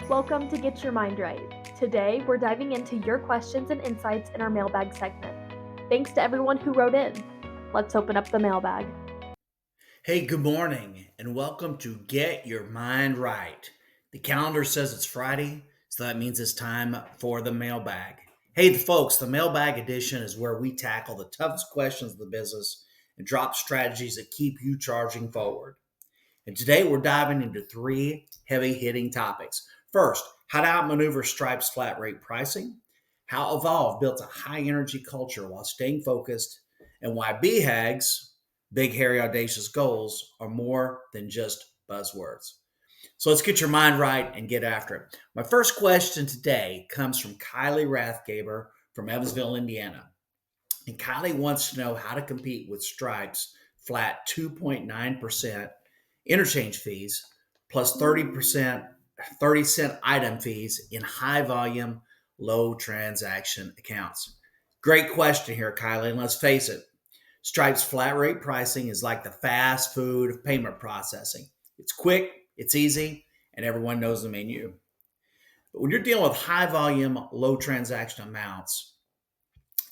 Welcome to Get Your Mind Right. Today, we're diving into your questions and insights in our mailbag segment. Thanks to everyone who wrote in. Let's open up the mailbag. Hey, good morning, and welcome to Get Your Mind Right. The calendar says it's Friday, so that means it's time for the mailbag. Hey, folks, the Mailbag Edition is where we tackle the toughest questions of the business and drop strategies that keep you charging forward. And today we're diving into three heavy hitting topics. First, how to outmaneuver Stripe's flat rate pricing, how Evolv built a high energy culture while staying focused, and why BHAGs, big, hairy, audacious goals, are more than just buzzwords. So let's get your mind right and get after it. My first question today comes from Kylie Rathgaber from Evansville, Indiana. And Kylie wants to know how to compete with Stripe's flat 2.9% interchange fees plus 30 cent item fees in high volume, low transaction accounts. Great question here, Kylie. And let's face it, Stripe's flat rate pricing is like the fast food of payment processing. It's quick, it's easy, and everyone knows the menu. But when you're dealing with high volume, low transaction amounts,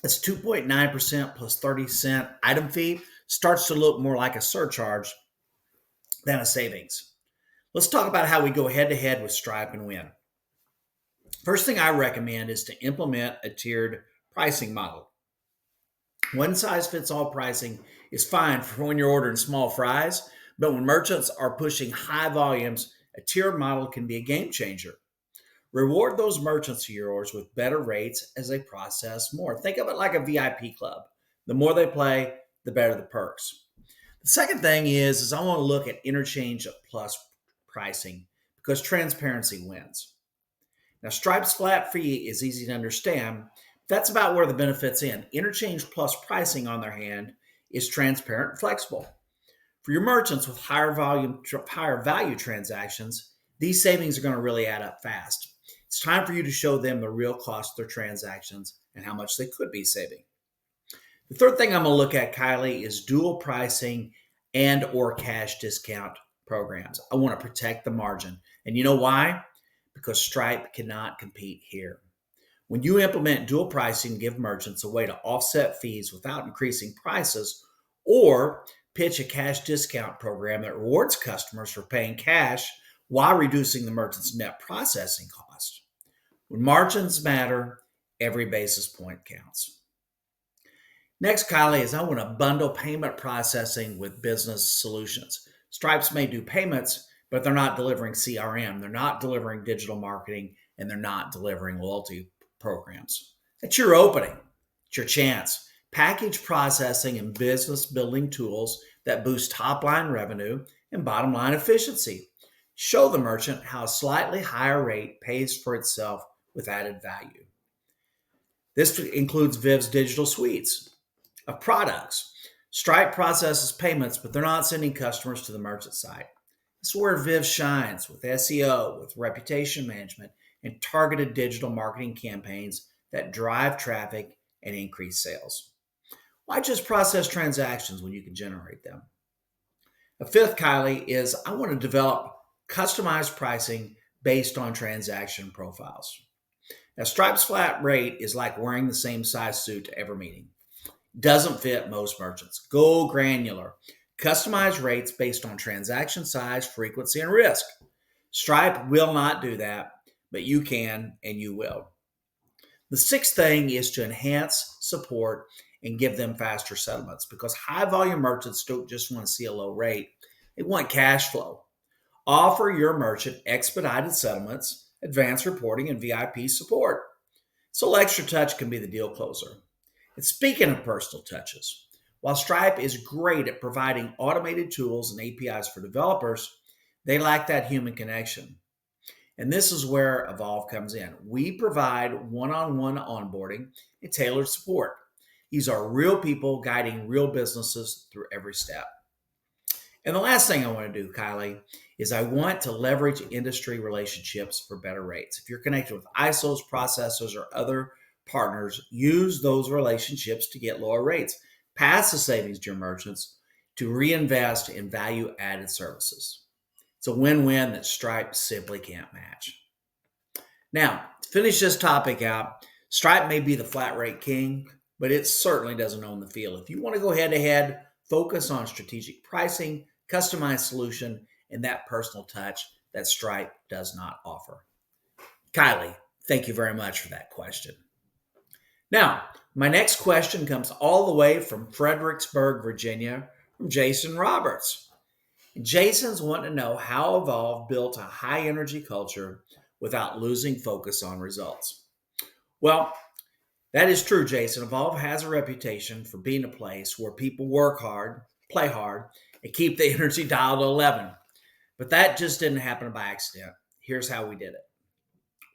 that's 2.9% plus 30-cent item fee starts to look more like a surcharge than a savings. Let's talk about how we go head to head with Stripe and win. First thing I recommend is to implement a tiered pricing model. One size fits all pricing is fine for when you're ordering small fries, but when merchants are pushing high volumes, a tiered model can be a game changer. Reward those merchants of yours with better rates as they process more. Think of it like a VIP club. The more they play, the better the perks. The second thing is I want to look at interchange plus pricing because transparency wins. Now, Stripe's flat fee is easy to understand. That's about where the benefits end. Interchange plus pricing, on their hand, is transparent and flexible. For your merchants with higher value transactions, these savings are going to really add up fast. It's time for you to show them the real cost of their transactions and how much they could be saving. The third thing I'm going to look at, Kylie, is dual pricing and or cash discount programs. I want to protect the margin. And you know why? Because Stripe cannot compete here. When you implement dual pricing, give merchants a way to offset fees without increasing prices, or pitch a cash discount program that rewards customers for paying cash while reducing the merchant's net processing cost. When margins matter, every basis point counts. Next, Kylie, is I want to bundle payment processing with business solutions. Stripes may do payments, but they're not delivering CRM, they're not delivering digital marketing, and they're not delivering loyalty programs. It's your opening, it's your chance. Package processing and business building tools that boost top line revenue and bottom line efficiency. Show the merchant how a slightly higher rate pays for itself with added value. This includes Viv's digital suites of products. Stripe processes payments, but they're not sending customers to the merchant site. This is where Viv shines with SEO, with reputation management, and targeted digital marketing campaigns that drive traffic and increase sales. Why just process transactions when you can generate them? A fifth, Kylie, is I want to develop customized pricing based on transaction profiles. Now, Stripe's flat rate is like wearing the same size suit to every meeting. Doesn't fit most merchants. Go granular. Customize rates based on transaction size, frequency, and risk. Stripe will not do that, but you can and you will. The sixth thing is to enhance support and give them faster settlements because high volume merchants don't just want to see a low rate, they want cash flow. Offer your merchant expedited settlements, advanced reporting, and VIP support. So extra touch can be the deal closer. And speaking of personal touches, while Stripe is great at providing automated tools and APIs for developers, they lack that human connection. And this is where Evolv comes in. We provide one-on-one onboarding and tailored support. These are real people guiding real businesses through every step. And the last thing I want to do, Kylie, is I want to leverage industry relationships for better rates. If you're connected with ISOs, processors, or other partners, use those relationships to get lower rates. Pass the savings to your merchants to reinvest in value-added services. It's a win-win that Stripe simply can't match. Now, to finish this topic out, Stripe may be the flat rate king, but it certainly doesn't own the field. If you want to go head to head, focus on strategic pricing, customized solution, and that personal touch that Stripe does not offer. Kylie, thank you very much for that question. Now, my next question comes all the way from Fredericksburg, Virginia, from Jason Roberts. Jason's wanting to know how Evolv built a high energy culture without losing focus on results. Well, that is true, Jason. Evolv has a reputation for being a place where people work hard, play hard, and keep the energy dial to 11. But that just didn't happen by accident. Here's how we did it.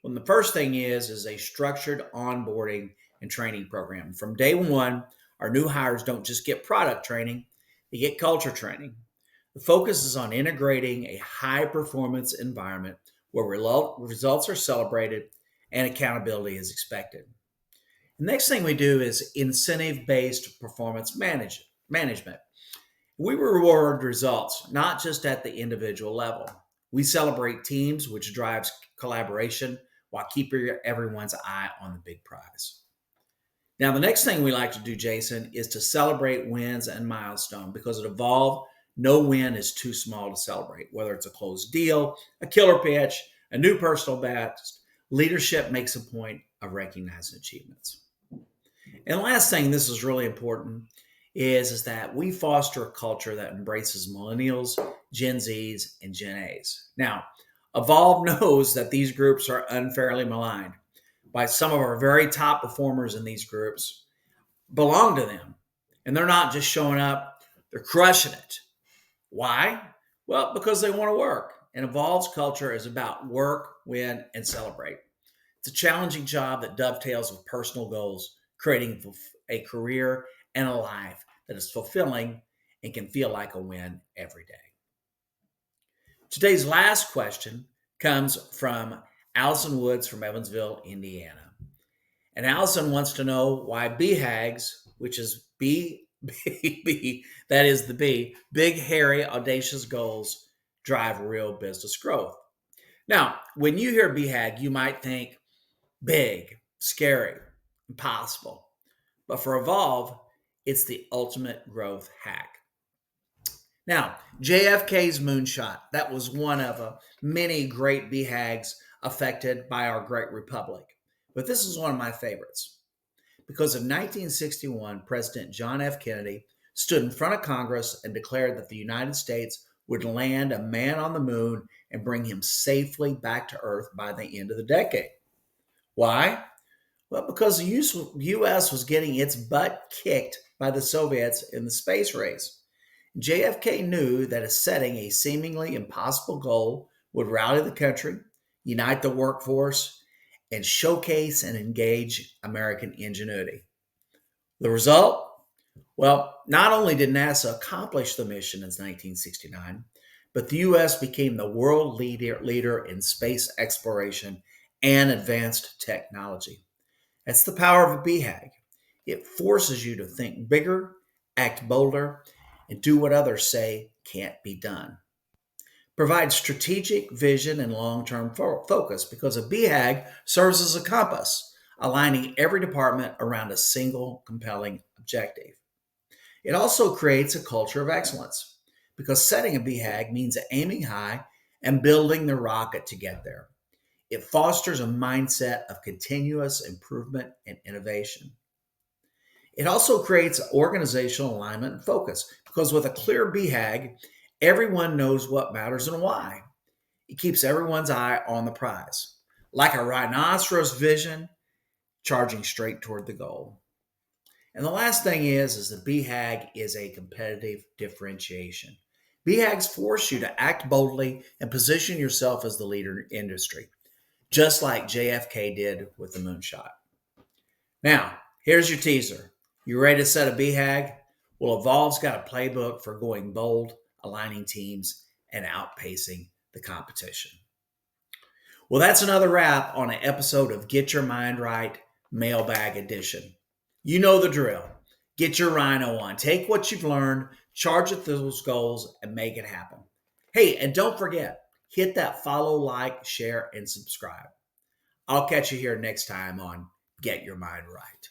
Well, the first thing is a structured onboarding and training program. From day one, our new hires don't just get product training, they get culture training. The focus is on integrating a high performance environment where results are celebrated and accountability is expected. The next thing we do is incentive based performance management. We reward results, not just at the individual level. We celebrate teams, which drives collaboration while keeping everyone's eye on the big prize. Now, the next thing we like to do, Jason, is to celebrate wins and milestones because at Evolv, no win is too small to celebrate, whether it's a closed deal, a killer pitch, a new personal best. Leadership makes a point of recognizing achievements. And the last thing, this is really important, is that we foster a culture that embraces millennials, Gen Zs, and Gen As. Now, Evolv knows that these groups are unfairly maligned by some of our very top performers in these groups belong to them. And they're not just showing up, they're crushing it. Why? Well, because they want to work. And Evolv's culture is about work, win, and celebrate. It's a challenging job that dovetails with personal goals, creating a career and a life that is fulfilling and can feel like a win every day. Today's last question comes from Allison Woods from Evansville, Indiana. And Allison wants to know why BHAGs, which is that is the B, big, hairy, audacious goals, drive real business growth. Now, when you hear BHAG, you might think big, scary, impossible. But for Evolv, it's the ultimate growth hack. Now, JFK's moonshot, that was one of many great BHAGs affected by our great republic. But this is one of my favorites. Because in 1961, President John F. Kennedy stood in front of Congress and declared that the United States would land a man on the moon and bring him safely back to Earth by the end of the decade. Why? Well, because the U.S. was getting its butt kicked by the Soviets in the space race. JFK knew that setting a seemingly impossible goal would rally the country, unite the workforce, and showcase and engage American ingenuity. The result? Well, not only did NASA accomplish the mission in 1969, but the U.S. became the world leader in space exploration and advanced technology. That's the power of a BHAG. It forces you to think bigger, act bolder, and do what others say can't be done. Provide strategic vision and long-term focus because a BHAG serves as a compass, aligning every department around a single compelling objective. It also creates a culture of excellence because setting a BHAG means aiming high and building the rocket to get there. It fosters a mindset of continuous improvement and innovation. It also creates organizational alignment and focus because with a clear BHAG, everyone knows what matters and why. It keeps everyone's eye on the prize, like a rhinoceros vision charging straight toward the goal. And the last thing is the BHAG is a competitive differentiation. BHAGs force you to act boldly and position yourself as the leader in industry, just like JFK did with the moonshot. Now, here's your teaser. You ready to set a BHAG? Well, Evolv's got a playbook for going bold, aligning teams, and outpacing the competition. Well, that's another wrap on an episode of Get Your Mind Right, Mailbag Edition. You know the drill. Get your rhino on. Take what you've learned, charge at those goals, and make it happen. Hey, and don't forget, hit that follow, like, share, and subscribe. I'll catch you here next time on Get Your Mind Right.